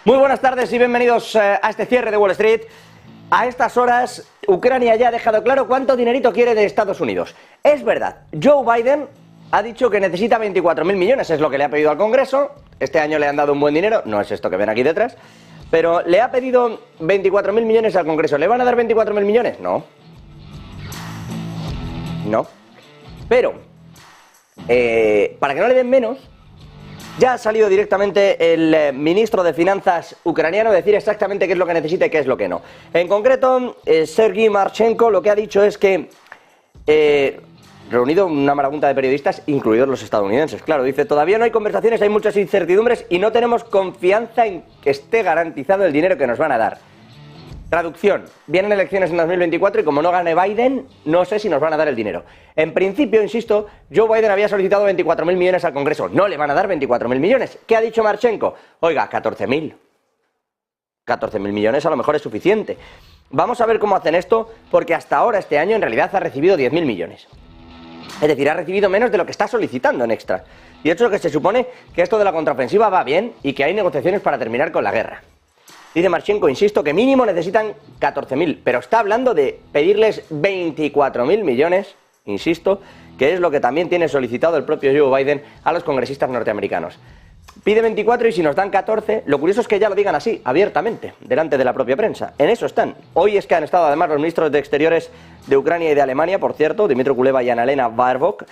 Muy buenas tardes y bienvenidos a este cierre de Wall Street. A estas horas, Ucrania ya ha dejado claro cuánto dinerito quiere de Estados Unidos. Es verdad, Joe Biden ha dicho que necesita 24.000 millones, es lo que le ha pedido al Congreso. Este año le han dado un buen dinero, no es esto que ven aquí detrás, pero le ha pedido 24.000 millones al Congreso. ¿Le van a dar 24.000 millones? No. No. Pero, para que no le den menos, ya ha salido directamente el ministro de Finanzas ucraniano a decir exactamente qué es lo que necesita y qué es lo que no. En concreto, Sergei Marchenko lo que ha dicho es que, reunido una marabunta de periodistas, incluidos los estadounidenses, claro, dice: todavía no hay conversaciones, hay muchas incertidumbres y no tenemos confianza en que esté garantizado el dinero que nos van a dar. Traducción: vienen elecciones en 2024 y como no gane Biden, no sé si nos van a dar el dinero. En principio, insisto, Joe Biden había solicitado 24.000 millones al Congreso. No le van a dar 24.000 millones. ¿Qué ha dicho Marchenko? Oiga, 14.000. 14.000 millones a lo mejor es suficiente. Vamos a ver cómo hacen esto, porque hasta ahora, este año, en realidad ha recibido 10.000 millones. Es decir, ha recibido menos de lo que está solicitando en extra. Y de hecho, que se supone que esto de la contraofensiva va bien y que hay negociaciones para terminar con la guerra. Dice Marchenko, insisto, que mínimo necesitan 14.000, pero está hablando de pedirles 24.000 millones, insisto, que es lo que también tiene solicitado el propio Joe Biden a los congresistas norteamericanos. Pide 24 y si nos dan 14, lo curioso es que ya lo digan así, abiertamente, delante de la propia prensa. En eso están. Hoy es que han estado además los ministros de Exteriores de Ucrania y de Alemania, por cierto, Dmytro Kuleba y Annalena Baerbock,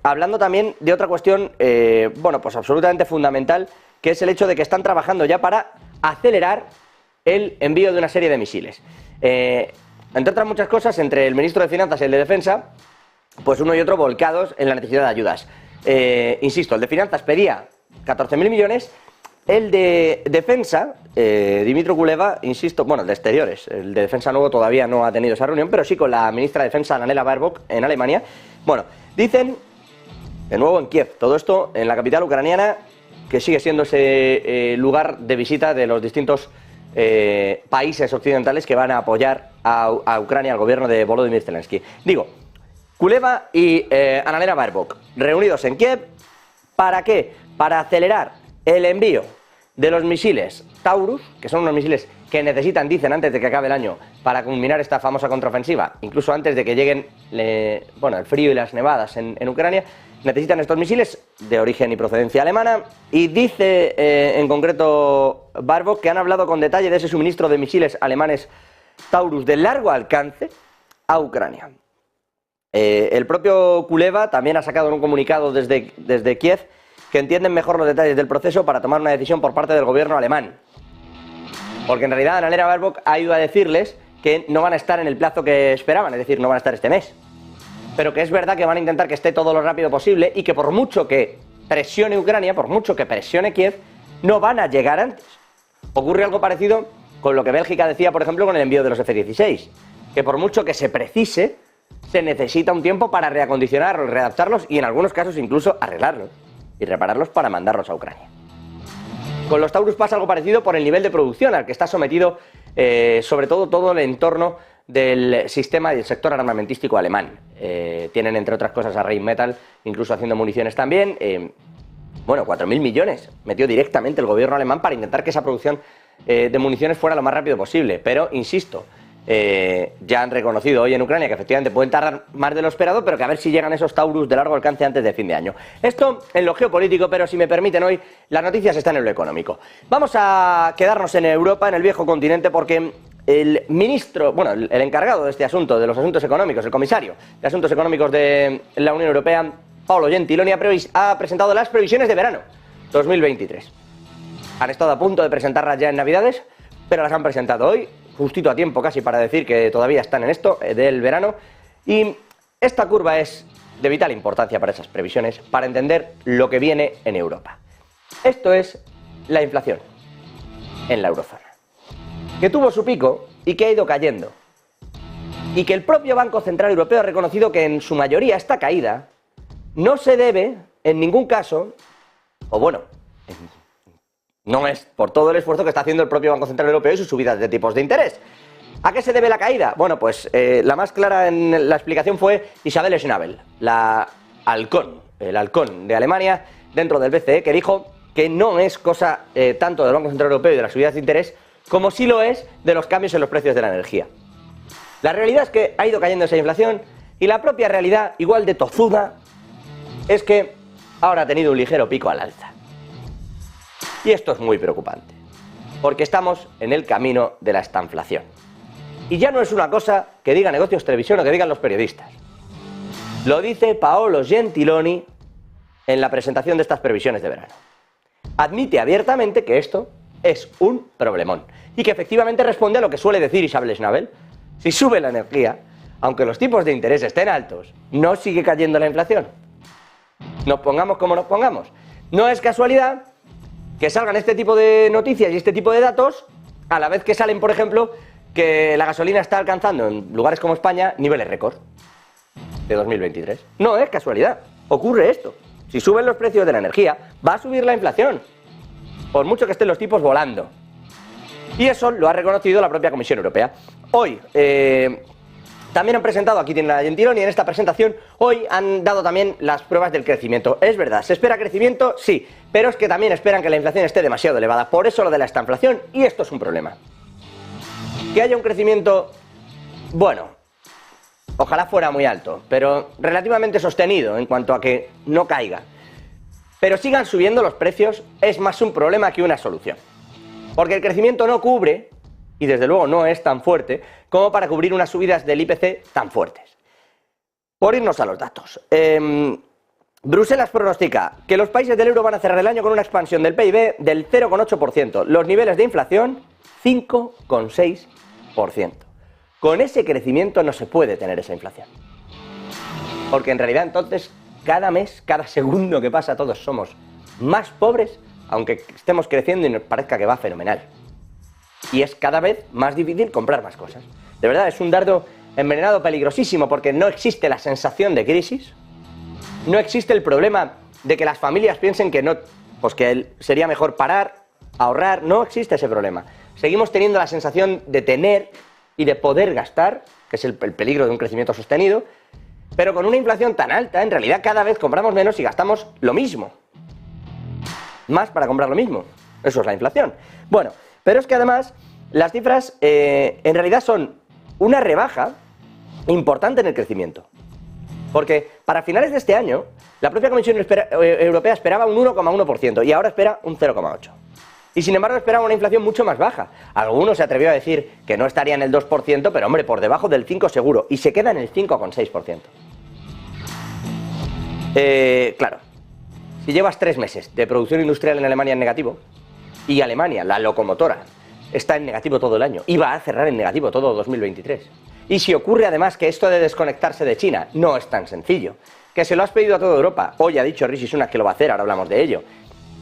hablando también de otra cuestión, bueno, pues absolutamente fundamental, que es el hecho de que están trabajando ya para acelerar el envío de una serie de misiles. Entre otras muchas cosas, entre el ministro de Finanzas y el de Defensa, pues uno y otro volcados en la necesidad de ayudas. Insisto, el de Finanzas pedía 14.000 millones, el de Defensa, Dmytro Kuleba, insisto, bueno, el de Exteriores, el de Defensa nuevo todavía no ha tenido esa reunión, pero sí con la ministra de Defensa, Annalena Baerbock, en Alemania. Bueno, dicen, de nuevo en Kiev, todo esto en la capital ucraniana, que sigue siendo ese lugar de visita de los distintos países occidentales que van a apoyar a Ucrania, al gobierno de Volodymyr Zelensky. Digo, Kuleba y Annalena Baerbock, reunidos en Kiev, ¿para qué? Para acelerar el envío de los misiles Taurus, que son unos misiles que necesitan, dicen, antes de que acabe el año, para culminar esta famosa contraofensiva, incluso antes de que lleguen bueno, el frío y las nevadas en Ucrania. Necesitan estos misiles de origen y procedencia alemana y dice en concreto Baerbock que han hablado con detalle de ese suministro de misiles alemanes Taurus de largo alcance a Ucrania. El propio Kuleba también ha sacado un comunicado desde Kiev que entienden mejor los detalles del proceso para tomar una decisión por parte del gobierno alemán. Porque en realidad Annalena Baerbock ha ido a decirles que no van a estar en el plazo que esperaban, es decir, no van a estar este mes. Pero que es verdad que van a intentar que esté todo lo rápido posible y que por mucho que presione Ucrania, por mucho que presione Kiev, no van a llegar antes. Ocurre algo parecido con lo que Bélgica decía, por ejemplo, con el envío de los F-16, que por mucho que se precise, se necesita un tiempo para reacondicionarlos, readaptarlos y en algunos casos incluso arreglarlos y repararlos para mandarlos a Ucrania. Con los Taurus pasa algo parecido por el nivel de producción al que está sometido sobre todo el entorno del sistema y del sector armamentístico alemán. Tienen, entre otras cosas, a Rheinmetall, incluso haciendo municiones también. Bueno, 4.000 millones metió directamente el gobierno alemán para intentar que esa producción de municiones fuera lo más rápido posible. Pero, insisto, ya han reconocido hoy en Ucrania que efectivamente pueden tardar más de lo esperado, pero que a ver si llegan esos Taurus de largo alcance antes de fin de año. Esto en lo geopolítico, pero si me permiten hoy, las noticias están en lo económico. Vamos a quedarnos en Europa, en el viejo continente, porque el ministro, bueno, el encargado de este asunto, de los asuntos económicos, el comisario de Asuntos Económicos de la Unión Europea, Paolo Gentiloni, ha presentado las previsiones de verano 2023. Han estado a punto de presentarlas ya en Navidades, pero las han presentado hoy, justito a tiempo casi para decir que todavía están en esto del verano. Y esta curva es de vital importancia para esas previsiones, para entender lo que viene en Europa. Esto es la inflación en la eurozona, que tuvo su pico y que ha ido cayendo. Y que el propio Banco Central Europeo ha reconocido que en su mayoría esta caída no se debe en ningún caso, o bueno, no es por todo el esfuerzo que está haciendo el propio Banco Central Europeo y sus subidas de tipos de interés. ¿A qué se debe la caída? Bueno, pues la más clara en la explicación fue Isabel Schnabel, el halcón de Alemania dentro del BCE, que dijo que no es cosa tanto del Banco Central Europeo y de las subidas de interés, como sí lo es de los cambios en los precios de la energía. La realidad es que ha ido cayendo esa inflación y la propia realidad, igual de tozuda, es que ahora ha tenido un ligero pico al alza. Y esto es muy preocupante, porque estamos en el camino de la estanflación. Y ya no es una cosa que diga Negocios Televisión o que digan los periodistas. Lo dice Paolo Gentiloni en la presentación de estas previsiones de verano. Admite abiertamente que esto es un problemón y que efectivamente responde a lo que suele decir Isabel Schnabel. Si sube la energía, aunque los tipos de interés estén altos, no sigue cayendo la inflación. Nos pongamos como nos pongamos. No es casualidad que salgan este tipo de noticias y este tipo de datos a la vez que salen, por ejemplo, que la gasolina está alcanzando en lugares como España niveles récord de 2023. No es casualidad, ocurre esto. Si suben los precios de la energía, va a subir la inflación, por mucho que estén los tipos volando. Y eso lo ha reconocido la propia Comisión Europea. Hoy también han presentado, aquí tienen la Gentiloni, en esta presentación, hoy han dado también las pruebas del crecimiento. Es verdad, ¿se espera crecimiento? Sí, pero es que también esperan que la inflación esté demasiado elevada. Por eso lo de la estanflación, y esto es un problema. Que haya un crecimiento, bueno, ojalá fuera muy alto, pero relativamente sostenido en cuanto a que no caiga. Pero sigan subiendo los precios es más un problema que una solución. Porque el crecimiento no cubre, y desde luego no es tan fuerte, como para cubrir unas subidas del IPC tan fuertes. Por irnos a los datos. Bruselas pronostica que los países del euro van a cerrar el año con una expansión del PIB del 0,8%. Los niveles de inflación, 5,6%. Con ese crecimiento no se puede tener esa inflación. Porque en realidad entonces, cada mes, cada segundo que pasa, todos somos más pobres, aunque estemos creciendo y nos parezca que va fenomenal. Y es cada vez más difícil comprar más cosas. De verdad, es un dardo envenenado peligrosísimo porque no existe la sensación de crisis, no existe el problema de que las familias piensen que no, pues que sería mejor parar, ahorrar, no existe ese problema. Seguimos teniendo la sensación de tener y de poder gastar, que es el peligro de un crecimiento sostenido, pero con una inflación tan alta, en realidad cada vez compramos menos y gastamos lo mismo. Más para comprar lo mismo. Eso es la inflación. Bueno, pero es que además las cifras en realidad son una rebaja importante en el crecimiento. Porque para finales de este año, la propia Comisión Europea esperaba un 1,1% y ahora espera un 0,8%. Y sin embargo esperaba una inflación mucho más baja. Algunos se atrevió a decir que no estaría en el 2%, pero hombre, por debajo del 5% seguro. Y se queda en el 5,6%. Claro, si llevas 3 meses de producción industrial en Alemania en negativo, y Alemania, la locomotora, está en negativo todo el año, y va a cerrar en negativo todo 2023. Y si ocurre además que esto de desconectarse de China no es tan sencillo, que se lo has pedido a toda Europa, hoy ha dicho Rishi Sunak que lo va a hacer, ahora hablamos de ello,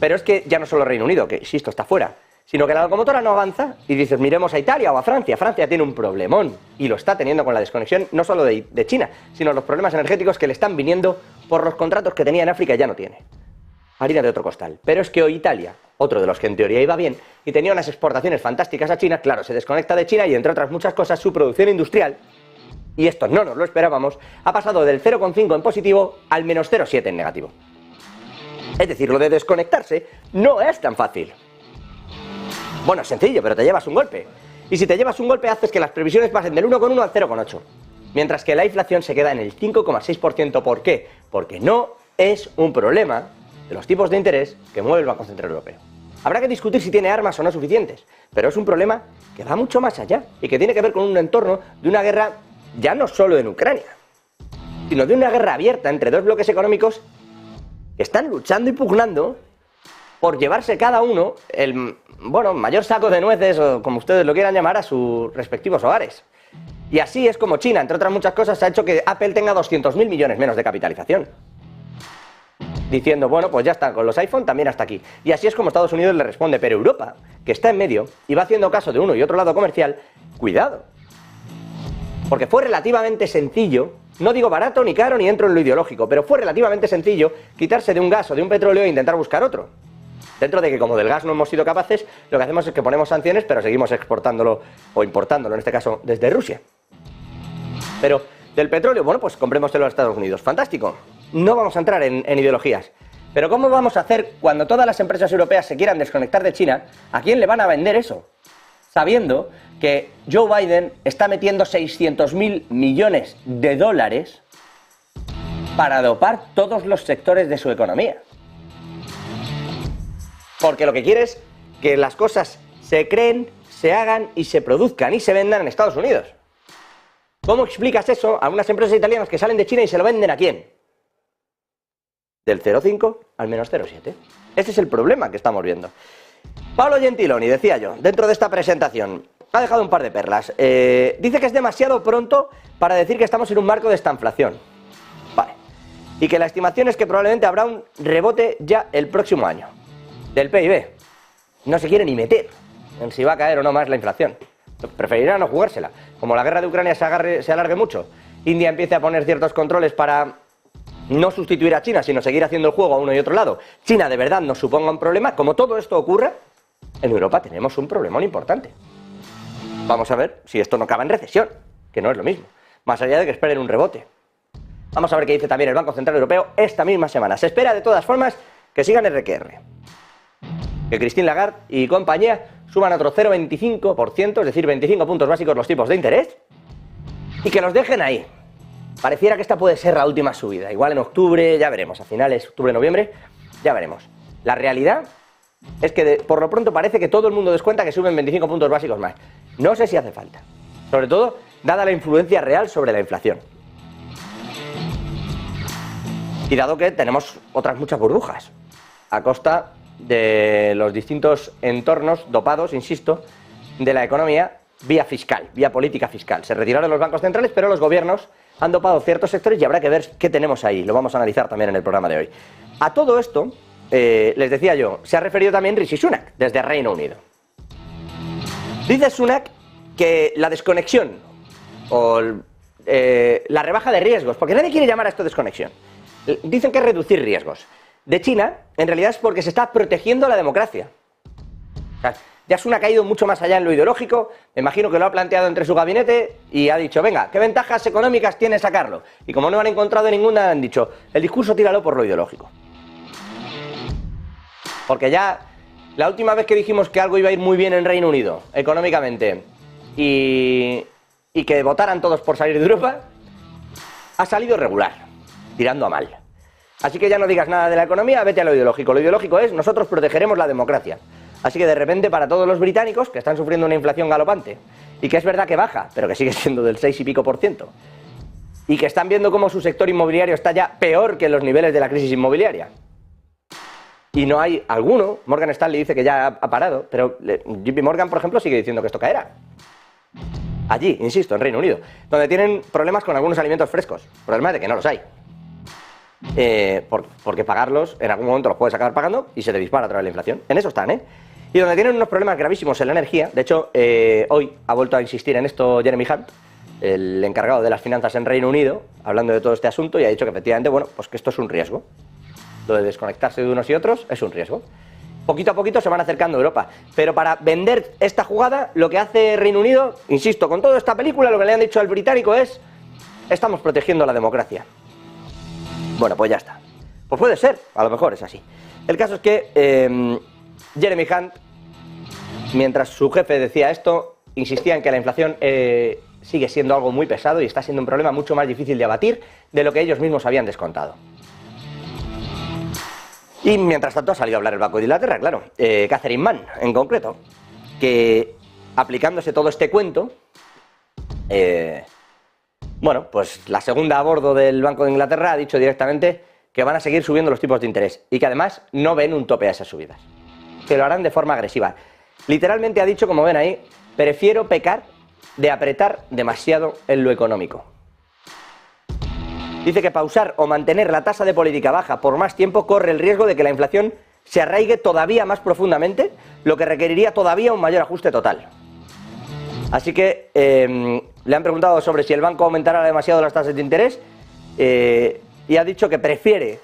pero es que ya no solo Reino Unido, que insisto está fuera, sino que la locomotora no avanza y dices miremos a Italia o a Francia. Francia tiene un problemón y lo está teniendo con la desconexión no solo de China, sino los problemas energéticos que le están viniendo por los contratos que tenía en África y ya no tiene. Harina de otro costal. Pero es que hoy Italia, otro de los que en teoría iba bien y tenía unas exportaciones fantásticas a China, claro, se desconecta de China y entre otras muchas cosas su producción industrial, y esto no nos lo esperábamos, ha pasado del 0,5 en positivo al menos 0,7 en negativo. Es decir, lo de desconectarse no es tan fácil. Bueno, es sencillo, pero te llevas un golpe. Y si te llevas un golpe haces que las previsiones pasen del 1,1 al 0,8. Mientras que la inflación se queda en el 5,6%. ¿Por qué? Porque no es un problema de los tipos de interés que mueve el Banco Central Europeo. Habrá que discutir si tiene armas o no suficientes, pero es un problema que va mucho más allá y que tiene que ver con un entorno de una guerra ya no solo en Ucrania, sino de una guerra abierta entre dos bloques económicos que están luchando y pugnando por llevarse cada uno el mayor saco de nueces, o como ustedes lo quieran llamar, a sus respectivos hogares. Y así es como China, entre otras muchas cosas, ha hecho que Apple tenga 200.000 millones menos de capitalización. Diciendo, bueno, pues ya está, con los iPhone también hasta aquí. Y así es como Estados Unidos le responde. Pero Europa, que está en medio y va haciendo caso de uno y otro lado comercial, cuidado. Porque fue relativamente sencillo, no digo barato ni caro ni entro en lo ideológico, pero fue relativamente sencillo quitarse de un gas o de un petróleo e intentar buscar otro. Dentro de que como del gas no hemos sido capaces, lo que hacemos es que ponemos sanciones, pero seguimos exportándolo o importándolo, en este caso, desde Rusia. Pero del petróleo, bueno, pues comprémoselo a Estados Unidos. Fantástico. No vamos a entrar en ideologías. Pero ¿cómo vamos a hacer cuando todas las empresas europeas se quieran desconectar de China? ¿A quién le van a vender eso? Sabiendo que Joe Biden está metiendo 600.000 millones de dólares para dopar todos los sectores de su economía. Porque lo que quiere es que las cosas se creen, se hagan y se produzcan y se vendan en Estados Unidos. ¿Cómo explicas eso a unas empresas italianas que salen de China y se lo venden a quién? Del 0,5 al menos 0,7. Ese es el problema que estamos viendo. Paolo Gentiloni, decía yo, dentro de esta presentación, ha dejado un par de perlas. Dice que es demasiado pronto para decir que estamos en un marco de estanflación. Vale. Y que la estimación es que probablemente habrá un rebote ya el próximo año. Del PIB. No se quiere ni meter en si va a caer o no más la inflación. Preferirá no jugársela. Como la guerra de Ucrania se alargue mucho, India empiece a poner ciertos controles para no sustituir a China, sino seguir haciendo el juego a uno y otro lado, China de verdad nos suponga un problema, como todo esto ocurra, en Europa tenemos un problemón importante. Vamos a ver si esto no acaba en recesión, que no es lo mismo, más allá de que esperen un rebote. Vamos a ver qué dice también el Banco Central Europeo esta misma semana. Se espera de todas formas que sigan RQR, que Christine Lagarde y compañía suban otro 0,25%, es decir, 25 puntos básicos los tipos de interés, y que los dejen ahí. Pareciera que esta puede ser la última subida, igual en octubre, ya veremos, a finales, octubre-noviembre, ya veremos. La realidad es que por lo pronto parece que todo el mundo descuenta que suben 25 puntos básicos más. No sé si hace falta, sobre todo dada la influencia real sobre la inflación. Y dado que tenemos otras muchas burbujas, a costa de los distintos entornos dopados, insisto, de la economía vía fiscal, vía política fiscal. Se retiraron los bancos centrales, pero los gobiernos han dopado ciertos sectores y habrá que ver qué tenemos ahí. Lo vamos a analizar también en el programa de hoy. A todo esto, les decía yo, se ha referido también Rishi Sunak, desde Reino Unido. Dice Sunak que la desconexión o la rebaja de riesgos, porque nadie quiere llamar a esto desconexión, dicen que es reducir riesgos de China, en realidad es porque se está protegiendo la democracia. O sea, ya Sunak ha ido mucho más allá en lo ideológico, me imagino que lo ha planteado entre su gabinete y ha dicho, venga, ¿qué ventajas económicas tiene sacarlo? Y como no han encontrado ninguna, han dicho, el discurso tíralo por lo ideológico. Porque ya la última vez que dijimos que algo iba a ir muy bien en Reino Unido, económicamente, y que votaran todos por salir de Europa, ha salido regular, tirando a mal. Así que ya no digas nada de la economía, vete a lo ideológico. Lo ideológico es, nosotros protegeremos la democracia. Así que de repente para todos los británicos que están sufriendo una inflación galopante, y que es verdad que baja, pero que sigue siendo del 6 y pico %, y que están viendo cómo su sector inmobiliario está ya peor que los niveles de la crisis inmobiliaria, y no hay alguno, Morgan Stanley dice que ya ha parado, pero JP Morgan, por ejemplo, sigue diciendo que esto caerá. Allí, insisto, en Reino Unido, donde tienen problemas con algunos alimentos frescos, problemas de que no los hay. Porque pagarlos, en algún momento los puedes acabar pagando y se te dispara otra vez la inflación. En eso están, Y donde tienen unos problemas gravísimos en la energía. De hecho, hoy ha vuelto a insistir en esto Jeremy Hunt, el encargado de las finanzas en Reino Unido, hablando de todo este asunto, y ha dicho que efectivamente, bueno, pues que esto es un riesgo. Lo de desconectarse de unos y otros es un riesgo. Poquito a poquito se van acercando a Europa. Pero para vender esta jugada, lo que hace Reino Unido, insisto, con toda esta película, lo que le han dicho al británico es, estamos protegiendo la democracia. Bueno, pues ya está. Pues puede ser, a lo mejor es así. El caso es que Jeremy Hunt, mientras su jefe decía esto, insistía en que la inflación sigue siendo algo muy pesado y está siendo un problema mucho más difícil de abatir de lo que ellos mismos habían descontado. Y mientras tanto ha salido a hablar el Banco de Inglaterra, claro, Catherine Mann en concreto, que aplicándose todo este cuento, bueno, pues la segunda a bordo del Banco de Inglaterra ha dicho directamente que van a seguir subiendo los tipos de interés y que además no ven un tope a esas subidas, que lo harán de forma agresiva. Literalmente ha dicho, como ven ahí, prefiero pecar de apretar demasiado en lo económico. Dice que pausar o mantener la tasa de política baja por más tiempo corre el riesgo de que la inflación se arraigue todavía más profundamente, lo que requeriría todavía un mayor ajuste total. Así que le han preguntado sobre si el banco aumentará demasiado las tasas de interés y ha dicho que prefiere,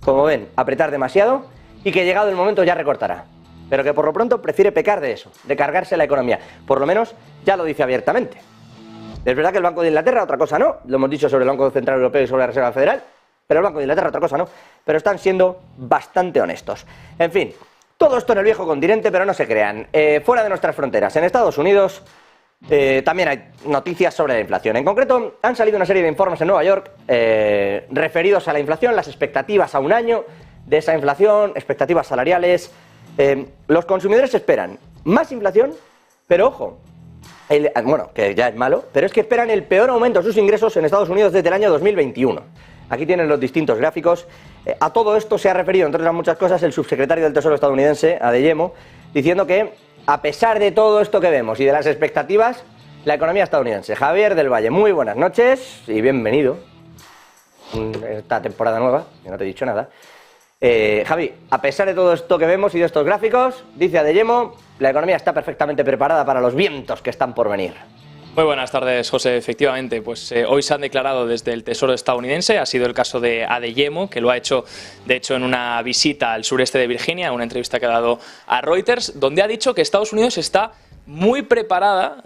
como ven, apretar demasiado y que llegado el momento ya recortará. Pero que por lo pronto prefiere pecar de eso, de cargarse la economía. Por lo menos ya lo dice abiertamente. Es verdad que el Banco de Inglaterra, otra cosa no, lo hemos dicho sobre el Banco Central Europeo y sobre la Reserva Federal, pero el Banco de Inglaterra otra cosa no, pero están siendo bastante honestos. En fin, todo esto en el viejo continente, pero no se crean. Fuera de nuestras fronteras, en Estados Unidos, también hay noticias sobre la inflación. En concreto, han salido una serie de informes en Nueva York referidos a la inflación, las expectativas a un año de esa inflación, expectativas salariales. Los consumidores esperan más inflación, pero ojo, bueno, que ya es malo, pero es que esperan el peor aumento de sus ingresos en Estados Unidos desde el año 2021. Aquí tienen los distintos gráficos. A todo esto se ha referido, entre otras muchas cosas, el subsecretario del Tesoro estadounidense, Adeyemo, diciendo que, a pesar de todo esto que vemos y de las expectativas, la economía estadounidense. Javier del Valle, muy buenas noches y bienvenido a esta temporada nueva, que no te he dicho nada. Javi, a pesar de todo esto que vemos y de estos gráficos, dice Adeyemo, la economía está perfectamente preparada para los vientos que están por venir. Muy buenas tardes, José. Efectivamente, pues hoy se han declarado desde el Tesoro estadounidense, ha sido el caso de Adeyemo, que lo ha hecho, de hecho, en una visita al sureste de Virginia, una entrevista que ha dado a Reuters, donde ha dicho que Estados Unidos está muy preparada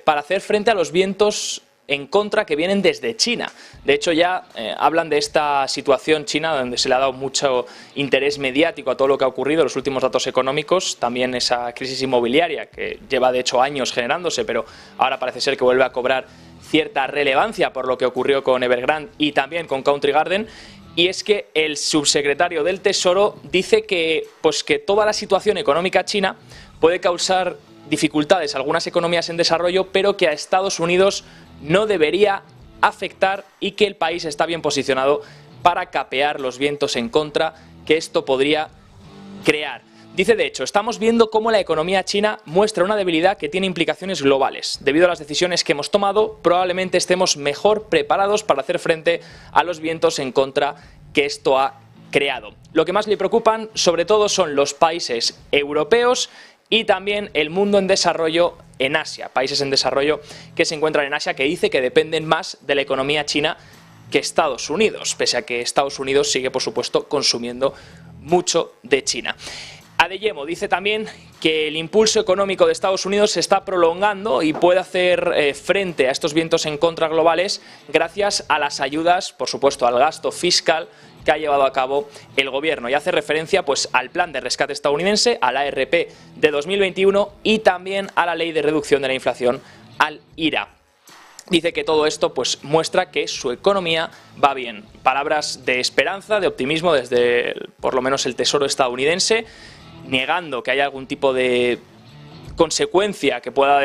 para hacer frente a los vientos en contra que vienen desde China. De hecho, ya hablan de esta situación china donde se le ha dado mucho interés mediático a todo lo que ha ocurrido, los últimos datos económicos, también esa crisis inmobiliaria que lleva de hecho años generándose, pero ahora parece ser que vuelve a cobrar cierta relevancia por lo que ocurrió con Evergrande y también con Country Garden. Y es que el subsecretario del Tesoro dice que, pues, que toda la situación económica china puede causar dificultades a algunas economías en desarrollo, pero que a Estados Unidos no debería afectar y que el país está bien posicionado para capear los vientos en contra que esto podría crear. Dice, de hecho, estamos viendo cómo la economía china muestra una debilidad que tiene implicaciones globales. Debido a las decisiones que hemos tomado, probablemente estemos mejor preparados para hacer frente a los vientos en contra que esto ha creado. Lo que más le preocupan, sobre todo, son los países europeos y también el mundo en desarrollo en Asia, países en desarrollo que se encuentran en Asia, que dice que dependen más de la economía china que Estados Unidos, pese a que Estados Unidos sigue, por supuesto, consumiendo mucho de China. Adeyemo dice también que el impulso económico de Estados Unidos se está prolongando y puede hacer frente a estos vientos en contra globales gracias a las ayudas, por supuesto, al gasto fiscal que ha llevado a cabo el gobierno, y hace referencia pues al plan de rescate estadounidense, a la ARP de 2021 y también a la ley de reducción de la inflación, al IRA. Dice que todo esto pues muestra que su economía va bien. Palabras de esperanza, de optimismo desde por lo menos el Tesoro estadounidense, negando que haya algún tipo de consecuencia que pueda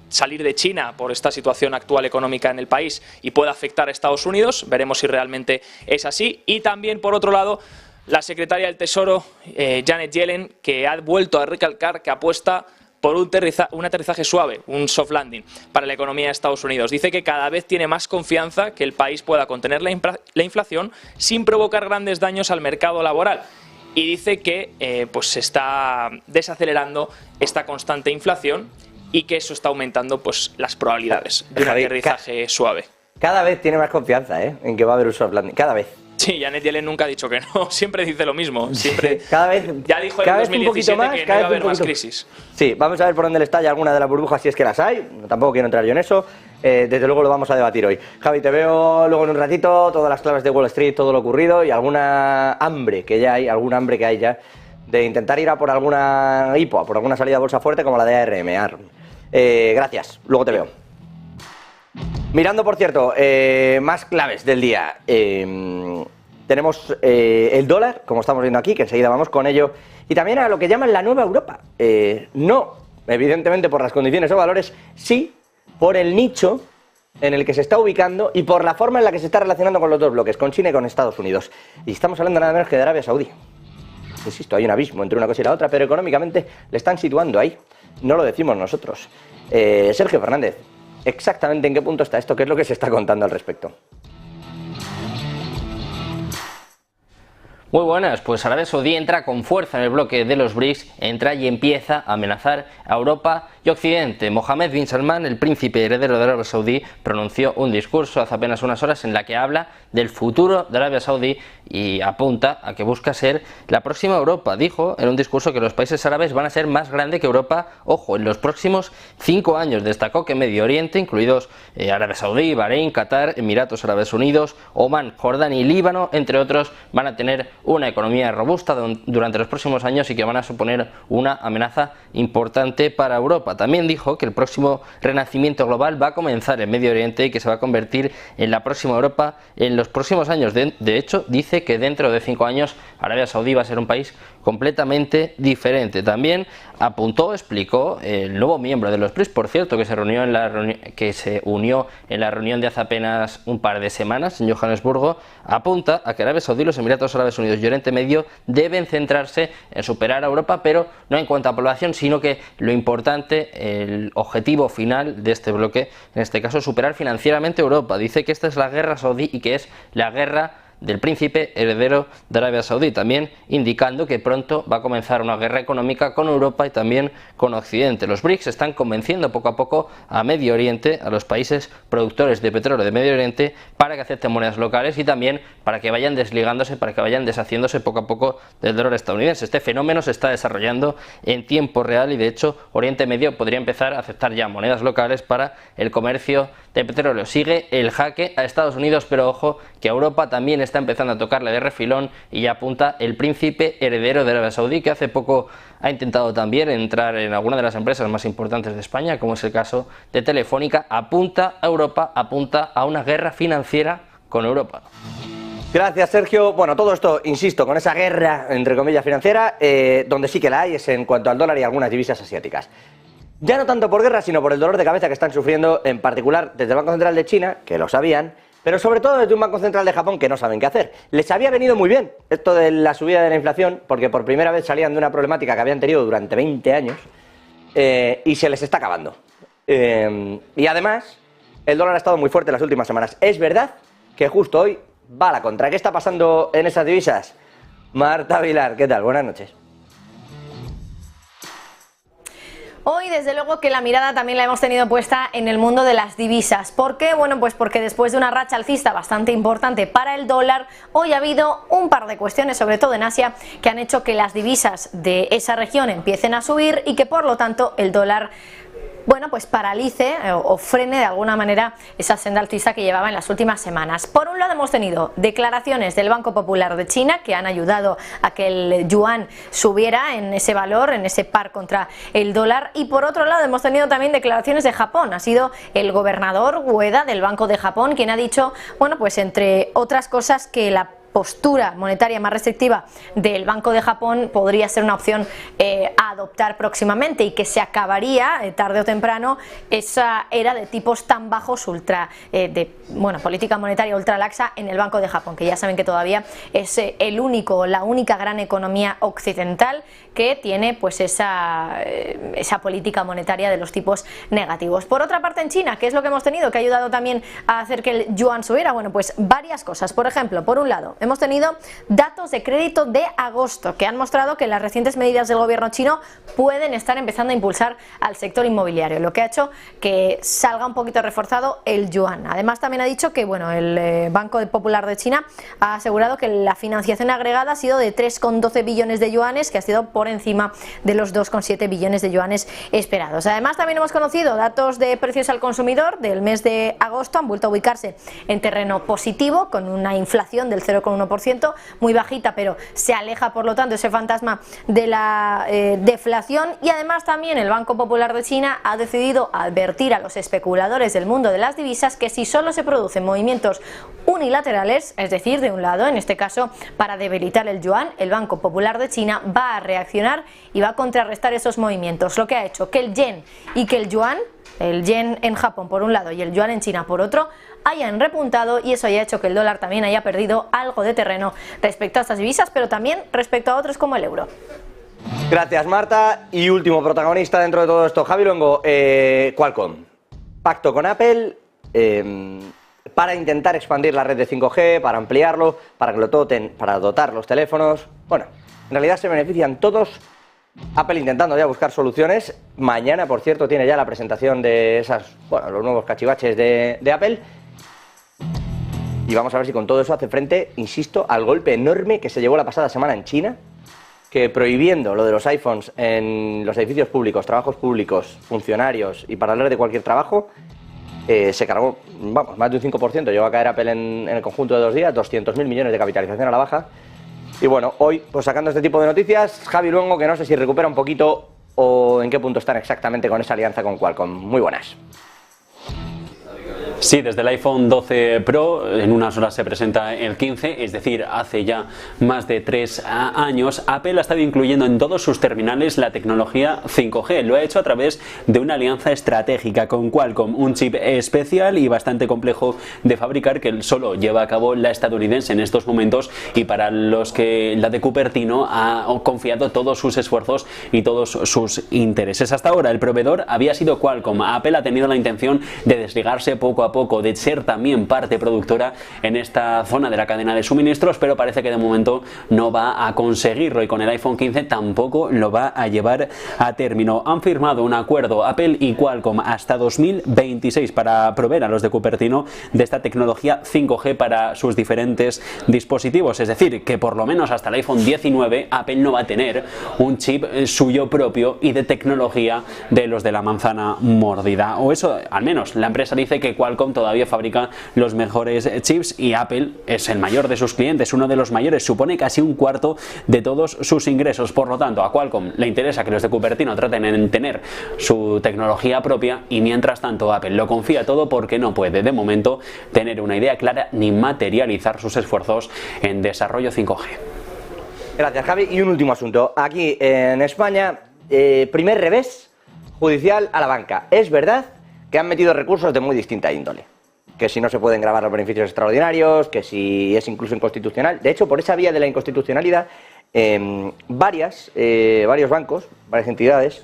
salir de China por esta situación actual económica en el país y pueda afectar a Estados Unidos. Veremos si realmente es así. Y también, por otro lado, la secretaria del Tesoro, Janet Yellen, que ha vuelto a recalcar que apuesta por un aterrizaje suave, un soft landing, para la economía de Estados Unidos. Dice que cada vez tiene más confianza que el país pueda contener la inflación sin provocar grandes daños al mercado laboral. Y dice que pues se está desacelerando esta constante inflación y que eso está aumentando pues las probabilidades de un aterrizaje suave. Cada vez tiene más confianza en que va a haber un soft landing, cada vez. Sí, Janet Yellen nunca ha dicho que no, siempre dice lo mismo, siempre. Cada vez, ya dijo en 2017 más, que no iba a haber más crisis. Sí, vamos a ver por dónde le estalla alguna de las burbujas, si es que las hay, tampoco quiero entrar yo en eso, desde luego lo vamos a debatir hoy. Javi, te veo luego en un ratito, todas las claves de Wall Street, todo lo ocurrido y alguna hambre que ya hay, de intentar ir a por alguna IPO, por alguna salida de bolsa fuerte como la de ARM. Gracias, luego te veo. Mirando, por cierto, más claves del día. Tenemos el dólar, como estamos viendo aquí, que enseguida vamos con ello, y también a lo que llaman la nueva Europa. No, evidentemente, por las condiciones o valores, sí por el nicho en el que se está ubicando y por la forma en la que se está relacionando con los dos bloques, con China y con Estados Unidos. Y estamos hablando nada menos que de Arabia Saudí. Insisto, hay un abismo entre una cosa y la otra, pero económicamente le están situando ahí. No lo decimos nosotros. Sergio Fernández, exactamente en qué punto está esto, qué es lo que se está contando al respecto. Muy buenas, pues Arabia Saudí entra con fuerza en el bloque de los BRICS, entra y empieza a amenazar a Europa y Occidente. Mohammed bin Salman, el príncipe heredero de Arabia Saudí, pronunció un discurso hace apenas unas horas en la que habla del futuro de Arabia Saudí y apunta a que busca ser la próxima Europa. Dijo en un discurso que los países árabes van a ser más grandes que Europa, ojo, en los próximos 5 años. Destacó que Medio Oriente, incluidos Arabia Saudí, Bahrein, Qatar, Emiratos Árabes Unidos, Omán, Jordania y Líbano, entre otros, van a tener una economía robusta durante los próximos años y que van a suponer una amenaza importante para Europa. También dijo que el próximo renacimiento global va a comenzar en Medio Oriente y que se va a convertir en la próxima Europa en los próximos años. De hecho, dice que dentro de 5 años Arabia Saudí va a ser un país completamente diferente. También apuntó, explicó el nuevo miembro de los BRICS, por cierto, que se unió en la reunión de hace apenas un par de semanas en Johannesburgo, apunta a que Arabia Saudí, los Emiratos Árabes Unidos y Oriente Medio deben centrarse en superar a Europa, pero no en cuanto a población, sino que lo importante, el objetivo final de este bloque, en este caso, es superar financieramente a Europa. Dice que esta es la guerra saudí y que es la guerra del príncipe heredero de Arabia Saudí, también indicando que pronto va a comenzar una guerra económica con Europa y también con Occidente. Los BRICS están convenciendo poco a poco a Medio Oriente, a los países productores de petróleo de Medio Oriente, para que acepten monedas locales y también para que vayan desligándose, para que vayan deshaciéndose poco a poco del dólar estadounidense. Este fenómeno se está desarrollando en tiempo real y de hecho Oriente Medio podría empezar a aceptar ya monedas locales para el comercio de petróleo. Sigue el jaque a Estados Unidos, pero ojo que a Europa también está empezando a tocarle de refilón y ya apunta el príncipe heredero de Arabia Saudí, que hace poco ha intentado también entrar en alguna de las empresas más importantes de España, como es el caso de Telefónica. Apunta a Europa, apunta a una guerra financiera con Europa. Gracias, Sergio. Bueno, todo esto, insisto, con esa guerra, entre comillas, financiera, donde sí que la hay es en cuanto al dólar y algunas divisas asiáticas. Ya no tanto por guerra, sino por el dolor de cabeza que están sufriendo, en particular desde el Banco Central de China, que lo sabían, pero sobre todo desde un Banco Central de Japón que no saben qué hacer. Les había venido muy bien esto de la subida de la inflación, porque por primera vez salían de una problemática que habían tenido durante 20 años y se les está acabando. Y además, el dólar ha estado muy fuerte en las últimas semanas. Es verdad que justo hoy va a la contra. ¿Qué está pasando en esas divisas? Marta Vilar, ¿qué tal? Buenas noches. Hoy, desde luego, que la mirada también la hemos tenido puesta en el mundo de las divisas. ¿Por qué? Bueno, pues porque después de una racha alcista bastante importante para el dólar, hoy ha habido un par de cuestiones, sobre todo en Asia, que han hecho que las divisas de esa región empiecen a subir y que, por lo tanto, el dólar, bueno, pues paralice o frene de alguna manera esa senda alcista que llevaba en las últimas semanas. Por un lado hemos tenido declaraciones del Banco Popular de China que han ayudado a que el yuan subiera en ese valor, en ese par contra el dólar, y por otro lado hemos tenido también declaraciones de Japón. Ha sido el gobernador Ueda del Banco de Japón quien ha dicho, bueno, pues entre otras cosas, que la postura monetaria más restrictiva del Banco de Japón podría ser una opción a adoptar próximamente y que se acabaría tarde o temprano esa era de tipos tan bajos política monetaria ultra laxa en el Banco de Japón, que ya saben que todavía es la única gran economía occidental que tiene pues esa política monetaria de los tipos negativos. Por otra parte, en China, ¿qué es lo que hemos tenido que ha ayudado también a hacer que el yuan subiera? Bueno, pues varias cosas. Por ejemplo, por un lado, hemos tenido datos de crédito de agosto que han mostrado que las recientes medidas del gobierno chino pueden estar empezando a impulsar al sector inmobiliario, lo que ha hecho que salga un poquito reforzado el yuan. Además, también ha dicho que el Banco Popular de China ha asegurado que la financiación agregada ha sido de 3,12 billones de yuanes, que ha sido por encima de los 2,7 billones de yuanes esperados. Además, también hemos conocido datos de precios al consumidor del mes de agosto, han vuelto a ubicarse en terreno positivo, con una inflación del 0,1%, muy bajita, pero se aleja por lo tanto ese fantasma de la deflación. Y además también el Banco Popular de China ha decidido advertir a los especuladores del mundo de las divisas que si solo se producen movimientos unilaterales, es decir, de un lado, en este caso para debilitar el yuan, el Banco Popular de China va a reaccionar y va a contrarrestar esos movimientos, lo que ha hecho que el yen y que el yuan, el yen en Japón por un lado y el yuan en China por otro, hayan repuntado, y eso haya hecho que el dólar también haya perdido algo de terreno respecto a estas divisas, pero también respecto a otros como el euro. Gracias, Marta. Y último protagonista dentro de todo esto, Javi Luengo, Qualcomm. Pacto con Apple para intentar expandir la red de 5G, para ampliarlo, para que lo doten, para dotar los teléfonos. Bueno, en realidad se benefician todos. Apple intentando ya buscar soluciones. Mañana, por cierto, tiene ya la presentación de los nuevos cachivaches de Apple. Y vamos a ver si con todo eso hace frente, insisto, al golpe enorme que se llevó la pasada semana en China, que prohibiendo lo de los iPhones en los edificios públicos, trabajos públicos, funcionarios y para hablar de cualquier trabajo, se cargó, vamos, más de un 5%, llegó a caer Apple en el conjunto de 2 días, 200.000 millones de capitalización a la baja. Y bueno, hoy, pues sacando este tipo de noticias, Javi Luengo, que no sé si recupera un poquito o en qué punto están exactamente con esa alianza con Qualcomm. Muy buenas. Sí, desde el iPhone 12 Pro en unas horas se presenta el 15, es decir, hace ya más de 3 años, Apple ha estado incluyendo en todos sus terminales la tecnología 5G. Lo ha hecho a través de una alianza estratégica con Qualcomm, un chip especial y bastante complejo de fabricar que solo lleva a cabo la estadounidense en estos momentos, y para los que la de Cupertino ha confiado todos sus esfuerzos y todos sus intereses. Hasta ahora el proveedor había sido Qualcomm. Apple ha tenido la intención de desligarse poco a poco, de ser también parte productora en esta zona de la cadena de suministros, pero parece que de momento no va a conseguirlo, y con el iPhone 15 tampoco lo va a llevar a término. Han firmado un acuerdo Apple y Qualcomm hasta 2026 para proveer a los de Cupertino de esta tecnología 5G para sus diferentes dispositivos, es decir, que por lo menos hasta el iPhone 19 Apple no va a tener un chip suyo propio y de tecnología de los de la manzana mordida, o eso al menos la empresa dice, que Qualcomm todavía fabrica los mejores chips y Apple es el mayor de sus clientes, uno de los mayores, supone casi un cuarto de todos sus ingresos. Por lo tanto, a Qualcomm le interesa que los de Cupertino traten en tener su tecnología propia, y mientras tanto Apple lo confía todo porque no puede de momento tener una idea clara ni materializar sus esfuerzos en desarrollo 5G. Gracias, Javi. Y un último asunto. Aquí en España, primer revés judicial a la banca. Es verdad que han metido recursos de muy distinta índole, que si no se pueden grabar los beneficios extraordinarios, que si es incluso inconstitucional. De hecho, por esa vía de la inconstitucionalidad, varios bancos, varias entidades,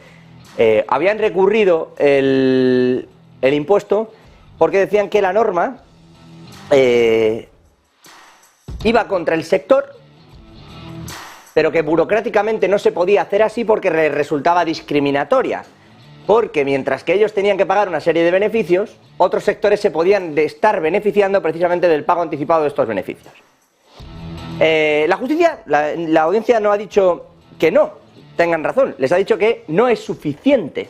habían recurrido el impuesto porque decían que la norma iba contra el sector, pero que burocráticamente no se podía hacer así porque les resultaba discriminatoria. Porque mientras que ellos tenían que pagar una serie de beneficios, otros sectores se podían estar beneficiando precisamente del pago anticipado de estos beneficios. La justicia, la audiencia no ha dicho que no, tengan razón, les ha dicho que no es suficiente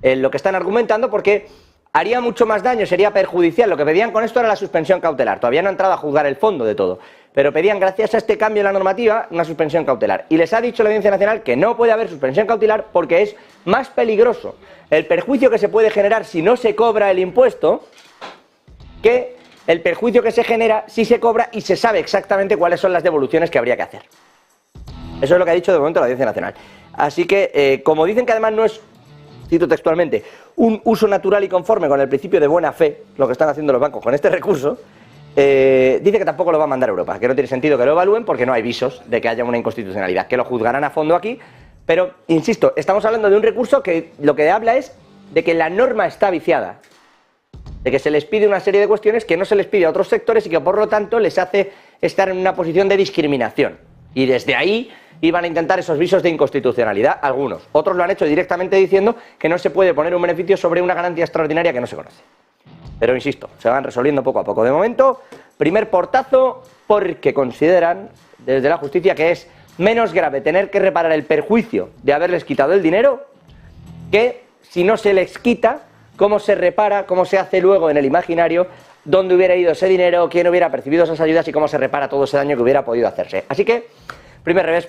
lo que están argumentando, porque haría mucho más daño, sería perjudicial. Lo que pedían con esto era la suspensión cautelar. Todavía no ha entrado a juzgar el fondo de todo, pero pedían, gracias a este cambio en la normativa, una suspensión cautelar. Y les ha dicho la Audiencia Nacional que no puede haber suspensión cautelar porque es más peligroso el perjuicio que se puede generar si no se cobra el impuesto que el perjuicio que se genera si se cobra y se sabe exactamente cuáles son las devoluciones que habría que hacer. Eso es lo que ha dicho de momento la Audiencia Nacional. Así que, como dicen que además no es, cito textualmente, un uso natural y conforme con el principio de buena fe, lo que están haciendo los bancos con este recurso, dice que tampoco lo va a mandar a Europa, que no tiene sentido que lo evalúen porque no hay visos de que haya una inconstitucionalidad, que lo juzgarán a fondo aquí. Pero, insisto, estamos hablando de un recurso que lo que habla es de que la norma está viciada, de que se les pide una serie de cuestiones que no se les pide a otros sectores y que por lo tanto les hace estar en una posición de discriminación. Y desde ahí iban a intentar esos visos de inconstitucionalidad algunos. Otros lo han hecho directamente diciendo que no se puede poner un beneficio sobre una garantía extraordinaria que no se conoce. Pero insisto, se van resolviendo poco a poco. De momento, primer portazo, porque consideran desde la justicia que es menos grave tener que reparar el perjuicio de haberles quitado el dinero que si no se les quita, cómo se repara, cómo se hace luego en el imaginario, dónde hubiera ido ese dinero, quién hubiera percibido esas ayudas y cómo se repara todo ese daño que hubiera podido hacerse. Así que, primer revés.